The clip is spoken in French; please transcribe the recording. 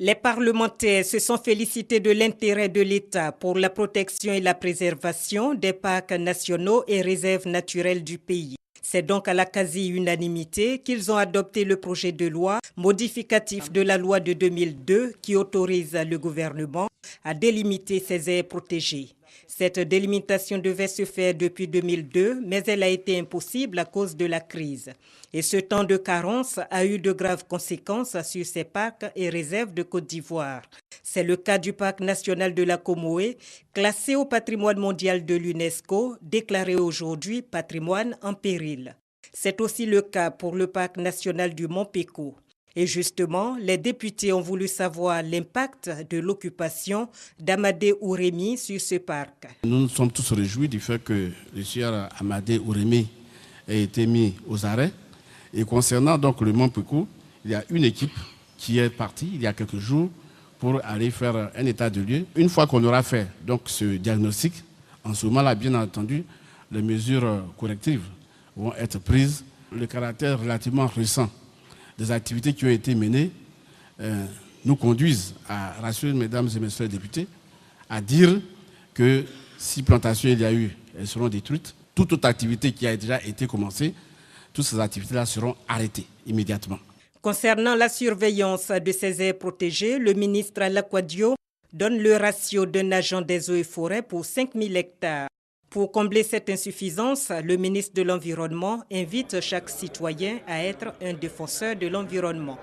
Les parlementaires se sont félicités de l'intérêt de l'État pour la protection et la préservation des parcs nationaux et réserves naturelles du pays. C'est donc à la quasi-unanimité qu'ils ont adopté le projet de loi modificatif de la loi de 2002 qui autorise le gouvernement à délimiter ces aires protégées. Cette délimitation devait se faire depuis 2002, mais elle a été impossible à cause de la crise. Et ce temps de carence a eu de graves conséquences sur ces parcs et réserves de Côte d'Ivoire. C'est le cas du parc national de la Comoé, classé au patrimoine mondial de l'UNESCO, déclaré aujourd'hui patrimoine en péril. C'est aussi le cas pour le parc national du Mont Péko. Et justement, les députés ont voulu savoir l'impact de l'occupation d'Amadé Ourémy sur ce parc. Nous nous sommes tous réjouis du fait que le sieur Amadé Ourémy ait été mis aux arrêts. Et concernant donc le Mont Péko, il y a une équipe qui est partie il y a quelques jours pour aller faire un état de lieu. Une fois qu'on aura fait donc ce diagnostic, en ce moment-là, bien entendu, les mesures correctives vont être prises. Le caractère relativement récent des activités qui ont été menées nous conduisent à rassurer, mesdames et messieurs les députés, à dire que si plantation il y a eu, elles seront détruites. Toute autre activité qui a déjà été commencée, toutes ces activités-là seront arrêtées immédiatement. Concernant la surveillance de ces aires protégées, le ministre Alakwadio donne le ratio d'un agent des eaux et forêts pour 5000 hectares. Pour combler cette insuffisance, le ministre de l'Environnement invite chaque citoyen à être un défenseur de l'environnement.